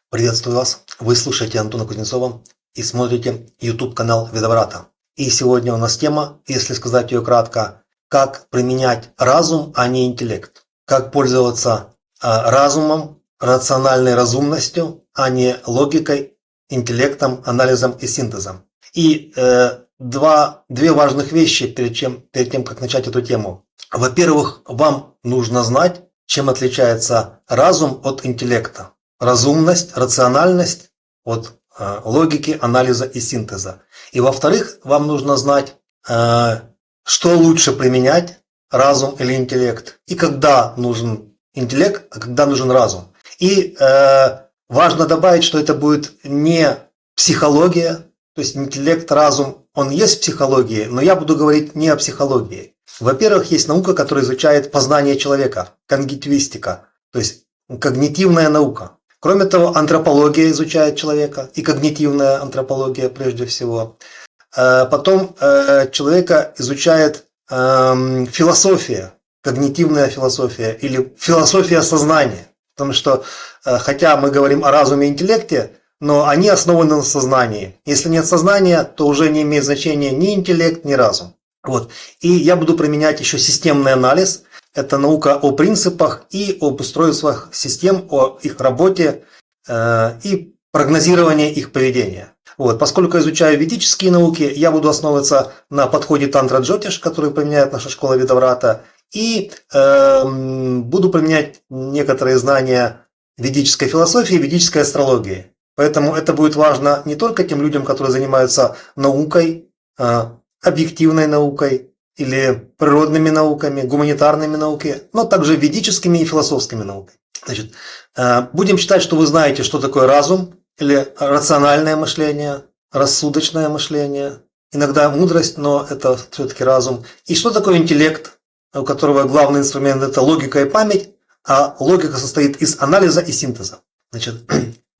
Приветствую вас! Вы слушаете Антона Кузнецова и смотрите YouTube канал Ведоврата. И сегодня у нас тема, если сказать ее кратко, как применять разум, а не интеллект. Как пользоваться разумом, рациональной разумностью, а не логикой, интеллектом, анализом и синтезом. И две важных вещи перед тем, как начать эту тему. Во-первых, вам нужно знать, чем отличается разум от интеллекта. Разумность, рациональность от логики, анализа и синтеза. И во-вторых, вам нужно знать, что лучше применять, разум или интеллект, и когда нужен интеллект, а когда нужен разум. И важно добавить, что это будет не психология, то есть интеллект, разум, он есть в психологии, но я буду говорить не о психологии. Во-первых, есть наука, которая изучает познание человека, когнитивистика, то есть когнитивная наука. Кроме того, антропология изучает человека, и когнитивная антропология прежде всего. Потом человека изучает философия, когнитивная философия или философия сознания. Потому что, хотя мы говорим о разуме и интеллекте, но они основаны на сознании. Если нет сознания, то уже не имеет значения ни интеллект, ни разум. Вот. И я буду применять еще системный анализ. Это наука о принципах и об устройствах систем, о их работе и прогнозировании их поведения. Вот. Поскольку я изучаю ведические науки, я буду основываться на подходе Тантра-Джотиш, который применяет наша школа Ведоврата, и буду применять некоторые знания ведической философии и ведической астрологии. Поэтому это будет важно не только тем людям, которые занимаются наукой, объективной наукой, или природными науками, гуманитарными науками, но также ведическими и философскими науками. Значит, будем считать, что вы знаете, что такое разум, или рациональное мышление, рассудочное мышление, иногда мудрость, но это все-таки разум. И что такое интеллект, у которого главный инструмент – это логика и память, а логика состоит из анализа и синтеза. Значит,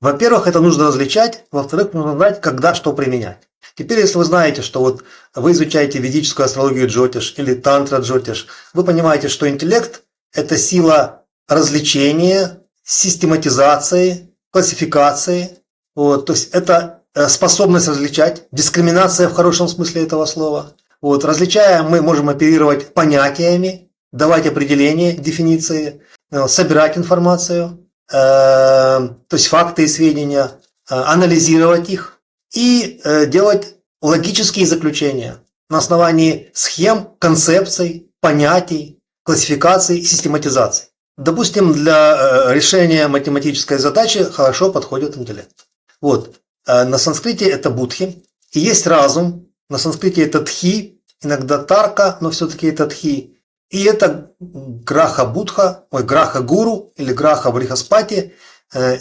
во-первых, это нужно различать, во-вторых, нужно знать, когда что применять. Теперь, если вы знаете, что вот вы изучаете ведическую астрологию Джотиш или тантра Джотиш, вы понимаете, что интеллект – это сила развлечения, систематизации, классификации. Вот, то есть это способность различать, дискриминация в хорошем смысле этого слова. Вот, различая, мы можем оперировать понятиями, давать определения, дефиниции, собирать информацию, то есть факты и сведения, анализировать их и делать логические заключения на основании схем, концепций, понятий, классификаций и систематизации. Допустим, для решения математической задачи хорошо подходит интеллект. Вот. На санскрите это будхи. И есть разум. На санскрите это тхи, иногда тарка, но все-таки это тхи. И это граха-будха, граха-гуру или граха-брихаспати,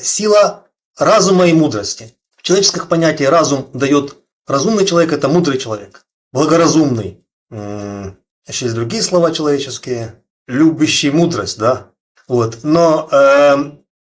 сила разума и мудрости. В человеческих понятиях разум дает разумный человек – это мудрый человек, благоразумный. Еще есть другие слова человеческие, любящий мудрость, да. Вот. Но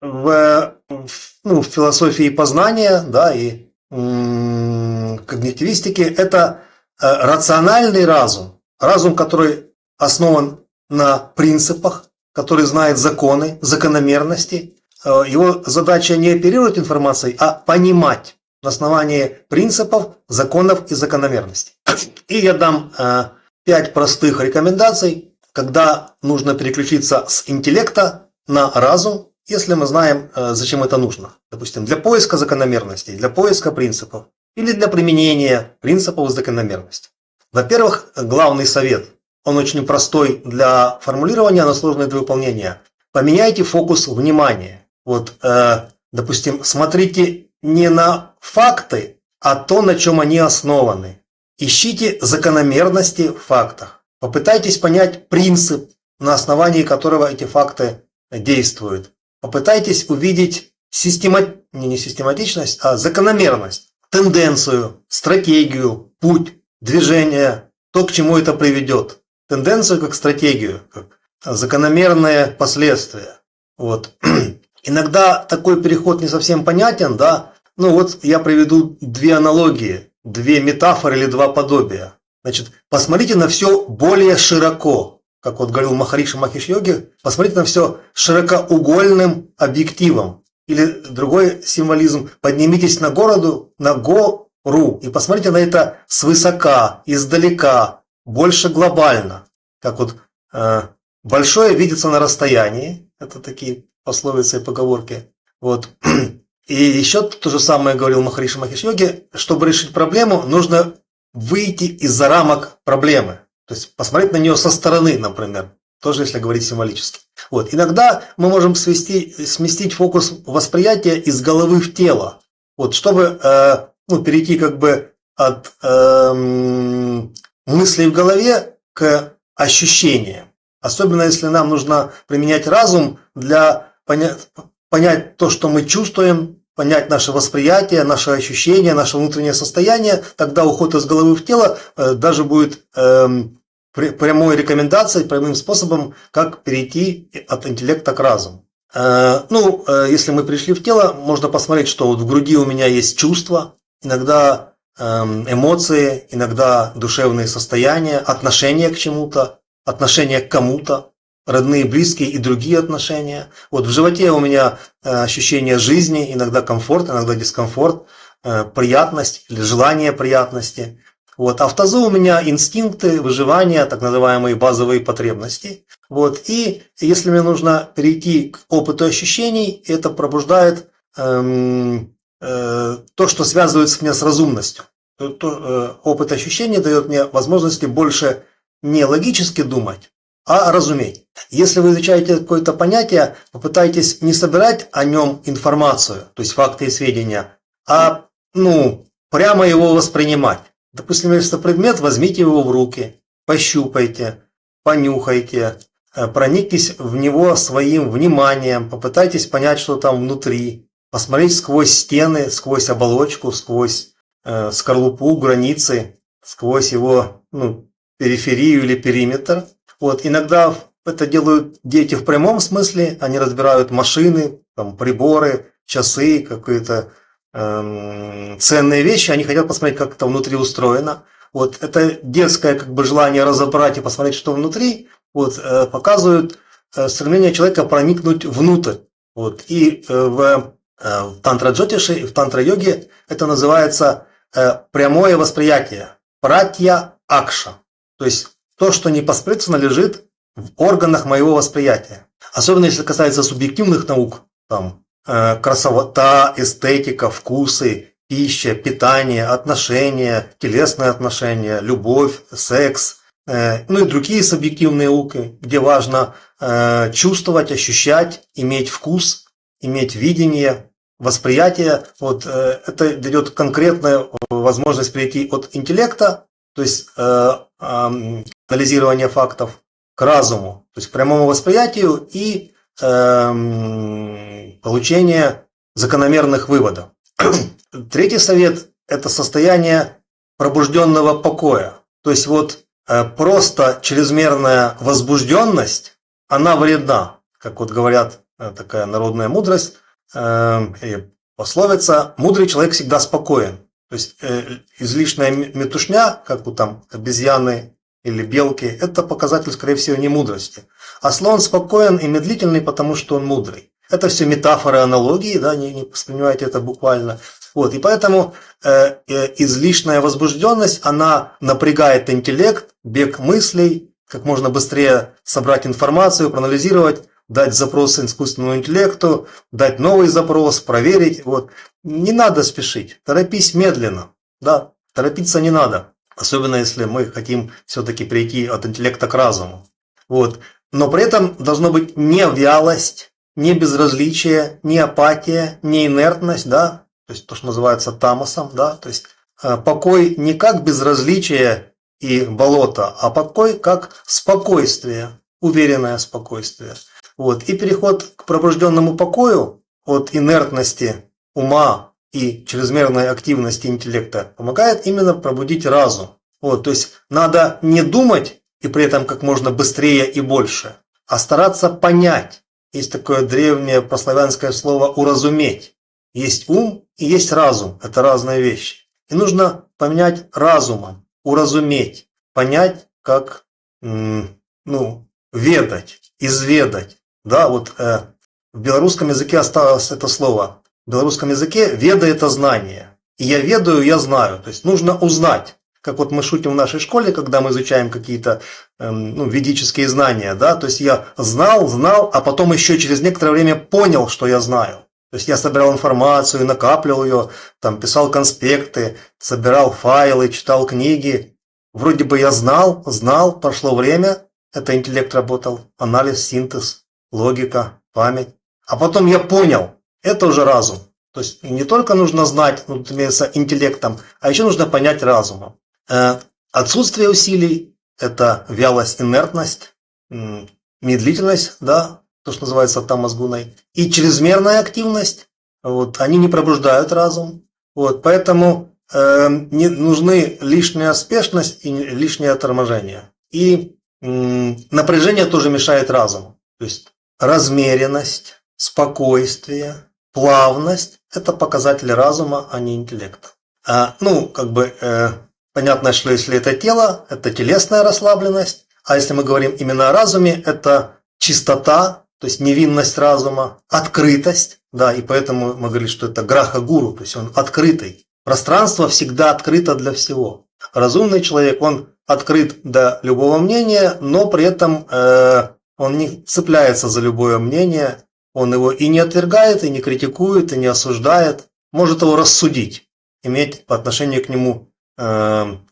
в философии познания, да, и когнитивистике это рациональный разум, разум, который основан на принципах, который знает законы, закономерности. Его задача не оперировать информацией, а понимать на основании принципов, законов и закономерностей. И я дам 5 простых рекомендаций, когда нужно переключиться с интеллекта на разум, если мы знаем, зачем это нужно. Допустим, для поиска закономерностей, для поиска принципов или для применения принципов и закономерностей. Во-первых, главный совет, он очень простой для формулирования, но сложный для выполнения. Поменяйте фокус внимания. Вот, допустим, смотрите не на факты, а то, на чем они основаны. Ищите закономерности в фактах. Попытайтесь понять принцип, на основании которого эти факты действуют. Попытайтесь увидеть не систематичность, а закономерность, тенденцию, стратегию, путь, движение, то, к чему это приведет. Тенденцию как стратегию, как закономерные последствия. Вот. Иногда такой переход не совсем понятен, да. Ну вот я приведу 2 аналогии, 2 метафоры или 2 подобия. Значит, посмотрите на все более широко. Как вот говорил Махариши Махеш Йоги, посмотрите на все широкоугольным объективом. Или другой символизм: поднимитесь на гору и посмотрите на это свысока, издалека, больше глобально. Как вот большое видится на расстоянии. Это такие пословицы и поговорки. Вот. И еще то же самое говорил Махариши Махеш Йоги: чтобы решить проблему, нужно выйти из-за рамок проблемы. То есть посмотреть на нее со стороны, например. Тоже, если говорить символически. Вот. Иногда мы можем сместить фокус восприятия из головы в тело. Вот, чтобы перейти как бы от мыслей в голове к ощущениям. Особенно если нам нужно применять разум для понять то, что мы чувствуем, понять наше восприятие, наши ощущения, наше внутреннее состояние, тогда уход из головы в тело даже будет прямой рекомендацией, прямым способом, как перейти от интеллекта к разуму. Если мы пришли в тело, можно посмотреть, что вот в груди у меня есть чувства, иногда эмоции, иногда душевные состояния, отношения к чему-то, отношения к кому-то, родные, близкие и другие отношения. Вот в животе у меня ощущение жизни, иногда комфорт, иногда дискомфорт, приятность или желание приятности. Вот. А в тазу у меня инстинкты выживания, так называемые базовые потребности. Вот. И если мне нужно перейти к опыту ощущений, это пробуждает то, что связывается меня с разумностью. Опыт ощущений дает мне возможности больше не логически думать, а разуметь. Если вы изучаете какое-то понятие, попытайтесь не собирать о нем информацию, то есть факты и сведения, а прямо его воспринимать. Допустим, если предмет, возьмите его в руки, пощупайте, понюхайте, проникнитесь в него своим вниманием, попытайтесь понять, что там внутри, посмотреть сквозь стены, сквозь оболочку, сквозь скорлупу, границы, сквозь его периферию или периметр. Вот. Иногда это делают дети в прямом смысле, они разбирают машины, приборы, часы, какие-то ценные вещи, они хотят посмотреть, как это внутри устроено. Вот это детское желание разобрать и посмотреть, что внутри, показывают стремление человека проникнуть внутрь. Вот. И в тантра-джотиши и в тантра-йоге это называется прямое восприятие, пратья-акша. То есть то, что непосредственно лежит в органах моего восприятия. Особенно если касается субъективных наук, красота, эстетика, вкусы, пища, питание, отношения, телесные отношения, любовь, секс, и другие субъективные науки, где важно чувствовать, ощущать, иметь вкус, иметь видение, восприятие. Вот это дает конкретную возможность перейти от интеллекта, то есть анализирования фактов, к разуму, то есть к прямому восприятию и получение закономерных выводов. Третий совет – это состояние пробужденного покоя. То есть просто чрезмерная возбужденность, она вредна. Как говорят, такая народная мудрость, пословица: мудрый человек всегда спокоен. То есть излишняя метушня, как обезьяны или белки, это показатель, скорее всего, не мудрости. А слон спокоен и медлительный, потому что он мудрый. Это все метафоры, аналогии, не воспринимайте это буквально. Вот. И поэтому излишняя возбужденность, она напрягает интеллект, бег мыслей, как можно быстрее собрать информацию, проанализировать, дать запрос искусственному интеллекту, дать новый запрос, проверить. Вот. Не надо спешить, торопись медленно. Да, торопиться не надо. Особенно если мы хотим все-таки перейти от интеллекта к разуму. Вот. Но при этом должно быть не вялость, не безразличие, не апатия, не инертность, то есть то, что называется тамасом, то есть покой не как безразличие и болото, а покой как спокойствие, уверенное спокойствие. Вот. И переход к пробужденному покою от инертности ума и чрезмерной активности интеллекта помогает именно пробудить разум. Вот. То есть надо не думать и при этом как можно быстрее и больше, а стараться понять. Есть такое древнее прославянское слово «уразуметь». Есть ум и есть разум. Это разные вещи. И нужно понять разумом, уразуметь, понять, как ведать, изведать. в белорусском языке осталось это слово. В белорусском языке «веда» – это знание. И я ведаю, я знаю. То есть нужно узнать. Как вот мы шутим в нашей школе, когда мы изучаем какие-то ведические знания. Да? То есть я знал, а потом еще через некоторое время понял, что я знаю. То есть я собирал информацию, накапливал ее, там, писал конспекты, собирал файлы, читал книги. Вроде бы я знал, прошло время, это интеллект работал, анализ, синтез, логика, память. А потом я понял, это уже разум. То есть не только нужно знать, имеется интеллектом, а еще нужно понять разумом. Отсутствие усилий – это вялость, инертность, медлительность, да, то, что называется таммас-гуной, и чрезмерная активность, вот, они не пробуждают разум. Вот, поэтому не нужны лишняя спешность и лишнее торможение. И напряжение тоже мешает разуму. То есть размеренность, спокойствие, плавность – это показатели разума, а не интеллекта. Понятно, что если это тело, это телесная расслабленность, а если мы говорим именно о разуме, это чистота, то есть невинность разума, открытость, да, и поэтому мы говорим, что это граха-гуру, то есть он открытый. Пространство всегда открыто для всего. Разумный человек, он открыт до любого мнения, но при этом он не цепляется за любое мнение, он его и не отвергает, и не критикует, и не осуждает, может его рассудить, иметь по отношению к нему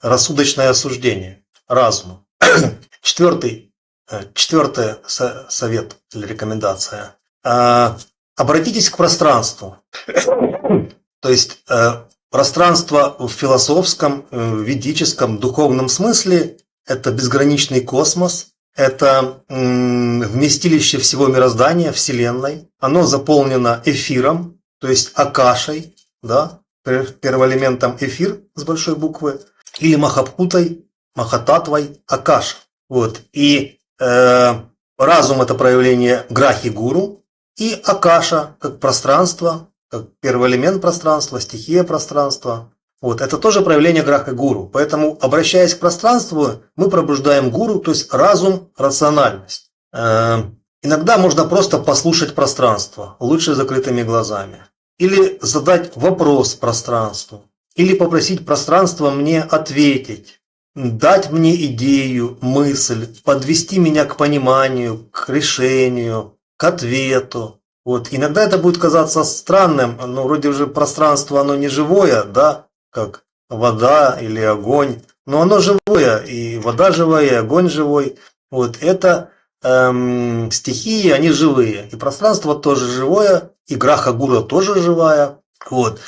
рассудочное осуждение разума. Четвертый совет или рекомендация. Обратитесь к пространству. То есть пространство в философском, ведическом, духовном смысле – это безграничный космос, это вместилище всего мироздания, Вселенной. Оно заполнено эфиром, то есть акашей, да, первоэлементом эфир с большой буквы, или махабхутой, махататвой, акаша. Вот. И разум – это проявление грахи-гуру, и акаша как пространство, как первый элемент пространства, стихия пространства. Вот. Это тоже проявление грахи-гуру. Поэтому, обращаясь к пространству, мы пробуждаем гуру, то есть разум, рациональность. Иногда можно просто послушать пространство, лучше закрытыми глазами. Или задать вопрос пространству. Или попросить пространство мне ответить. Дать мне идею, мысль, подвести меня к пониманию, к решению, к ответу. Вот. Иногда это будет казаться странным, но вроде же пространство оно не живое, да, как вода или огонь, но оно живое, и вода живая, и огонь живой. Вот. Это стихии, они живые, и пространство тоже живое, и граха-гура тоже живая. Вот.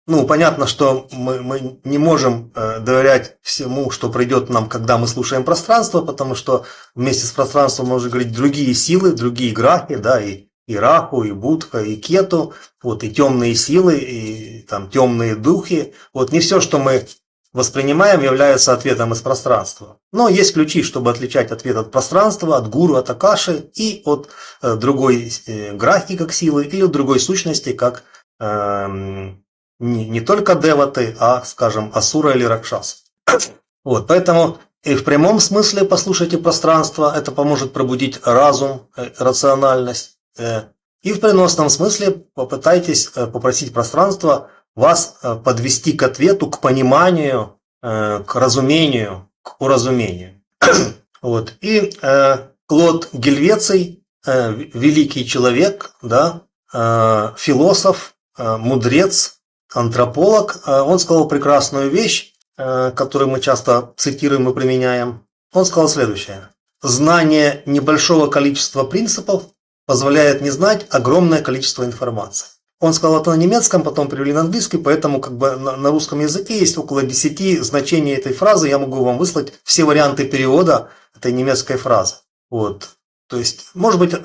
Понятно, что мы не можем доверять всему, что придет нам, когда мы слушаем пространство, потому что вместе с пространством можно говорить другие силы, другие грахи, да, и Раху, и Будха, и Кету, вот, и темные силы, и там темные духи. Вот не все, что мы воспринимаем, является ответом из пространства. Но есть ключи, чтобы отличать ответ от пространства, от гуру, от акаши и от другой грахи как силы, или от другой сущности, как не только деваты, а, скажем, асура или ракшас. Вот, поэтому и в прямом смысле послушайте пространство, это поможет пробудить разум, рациональность. И в переносном смысле попытайтесь попросить пространство вас подвести к ответу, к пониманию, к разумению, к уразумению. Вот. И Клод Гельвеций, великий человек, да, философ, мудрец, антрополог, он сказал прекрасную вещь, которую мы часто цитируем и применяем. Он сказал следующее. Знание небольшого количества принципов позволяет не знать огромное количество информации. Он сказал это на немецком, потом перевели на английский, поэтому как бы на русском языке есть около 10 значений этой фразы. Я могу вам выслать все варианты перевода этой немецкой фразы. Вот. То есть, может быть,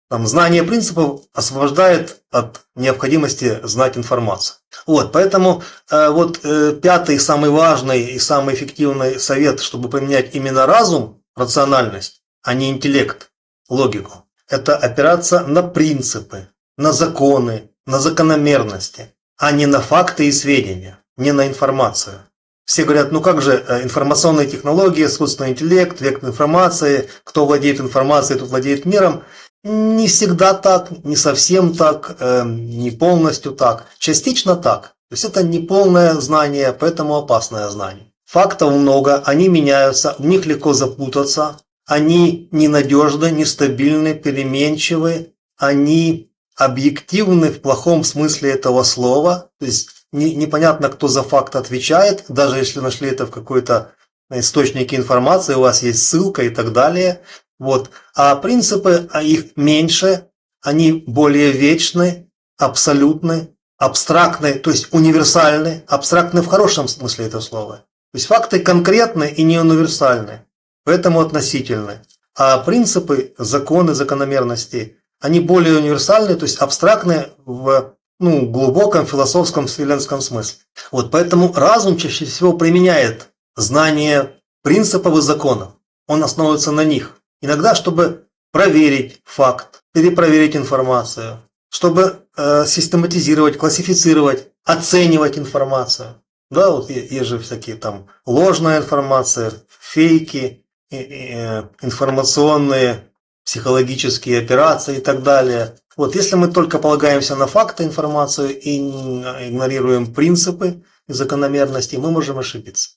знание принципов освобождает от необходимости знать информацию. Вот, поэтому пятый, самый важный и самый эффективный совет, чтобы применять именно разум, рациональность, а не интеллект, логику, это опираться на принципы, на законы, на закономерности, а не на факты и сведения, не на информацию. Все говорят, как же информационные технологии, искусственный интеллект, век информации, кто владеет информацией, тот владеет миром. Не всегда так, не совсем так, не полностью так, частично так. То есть это не полное знание, поэтому опасное знание. Фактов много, они меняются, в них легко запутаться, они ненадежны, нестабильны, переменчивы, они объективны в плохом смысле этого слова, то есть непонятно, кто за факт отвечает, даже если нашли это в какой-то источнике информации, у вас есть ссылка и так далее. Вот. А принципы их меньше, они более вечны, абсолютны, абстрактны, то есть универсальны, абстрактны в хорошем смысле этого слова. То есть факты конкретны и не универсальны, поэтому относительны. А принципы, законы, закономерности, они более универсальны, то есть абстрактны в глубоком философском вселенском смысле. Вот поэтому разум чаще всего применяет знание принципов и законов. Он основывается на них. Иногда, чтобы проверить факт, перепроверить информацию, чтобы систематизировать, классифицировать, оценивать информацию. Да, вот есть же всякие там ложная информация, фейки, информационные, психологические операции и так далее. Вот если мы только полагаемся на факты, информацию и игнорируем принципы и закономерности, мы можем ошибиться.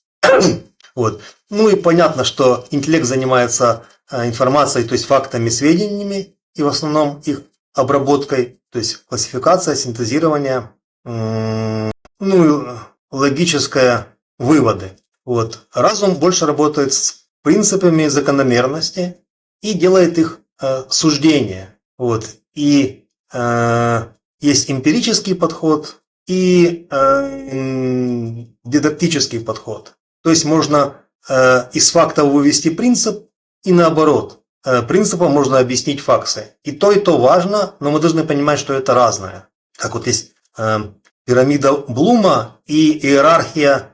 Вот. Ну и понятно, что интеллект занимается информацией, то есть фактами, сведениями, и в основном их обработкой, то есть классификация, синтезирование, логическое выводы. Вот. Разум больше работает с принципами закономерности и делает их суждения. Вот. И есть эмпирический подход и дидактический подход. То есть можно из фактов вывести принцип и наоборот. Принципом можно объяснить факты. И то важно, но мы должны понимать, что это разное. Как вот есть пирамида Блума и иерархия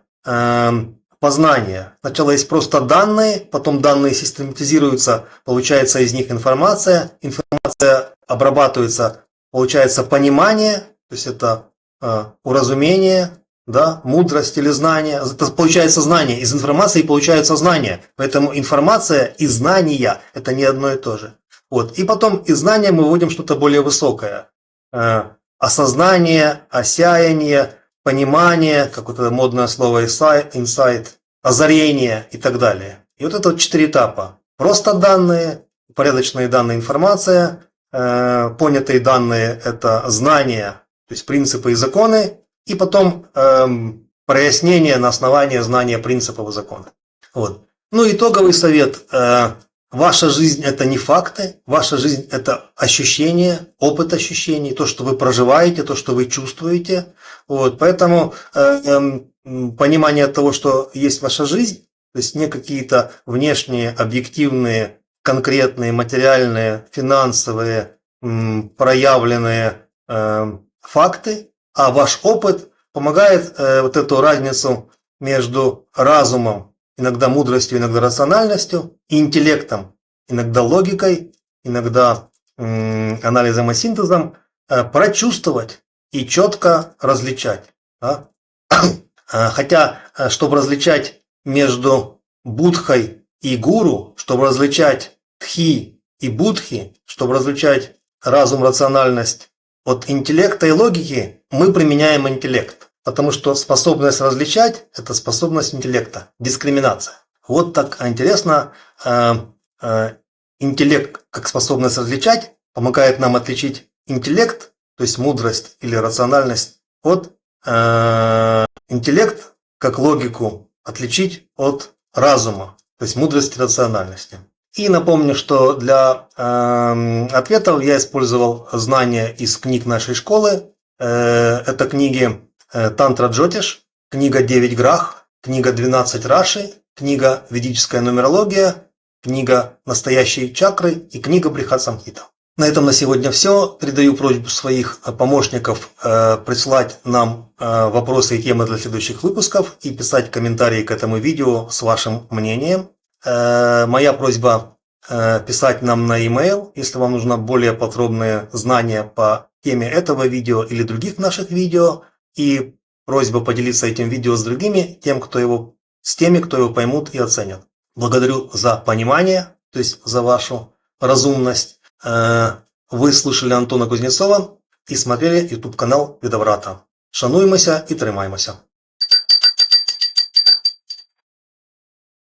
познания. Сначала есть просто данные, потом данные систематизируются, получается из них информация. Информация обрабатывается, получается понимание, то есть это уразумение, да, мудрость или знание. Это получается знание. Из информации получается знание. Поэтому информация и знания – это не одно и то же. Вот. И потом из знания мы выводим что-то более высокое. Осознание, осяяние, понимание, как вот это модное слово инсайт, озарение и так далее. И вот это вот 4 этапа. Просто данные, порядочные данные, информация, понятые данные – это знания, то есть принципы и законы, и потом прояснение на основании знания принципов и законов. Вот. Ну, итоговый совет. Ваша жизнь – это не факты, ваша жизнь – это ощущения, опыт ощущений, то, что вы проживаете, то, что вы чувствуете. Вот. Поэтому понимание того, что есть ваша жизнь, то есть не какие-то внешние, объективные, конкретные, материальные, финансовые, проявленные факты, а ваш опыт помогает вот эту разницу между разумом, иногда мудростью, иногда рациональностью, и интеллектом, иногда логикой, иногда анализом и синтезом прочувствовать и четко различать. Да? Хотя, чтобы различать между будхой и гуру, чтобы различать тхи и будхи, чтобы различать разум, рациональность от интеллекта и логики, мы применяем интеллект. Потому что способность различать – это способность интеллекта, дискриминация. Вот так интересно, интеллект как способность различать помогает нам отличить интеллект, то есть мудрость или рациональность, от интеллект как логику отличить от разума, то есть мудрости и рациональности. И напомню, что для ответов я использовал знания из книг нашей школы. Это книги Тантра Джотиш, книга 9 Грах, книга 12 Раши, книга Ведическая нумерология, книга Настоящие чакры и книга Брихат Самхита. На этом на сегодня все. Передаю просьбу своих помощников присылать нам вопросы и темы для следующих выпусков и писать комментарии к этому видео с вашим мнением. Моя просьба писать нам на e-mail, если вам нужно более подробные знания по теме этого видео или других наших видео. И просьба поделиться этим видео с другими, с теми, кто его поймут и оценят. Благодарю за понимание, то есть за вашу разумность. Ви слушали Антона Кузнецова і смотрели YouTube канал Відобрата. Шануємося і тримаємося.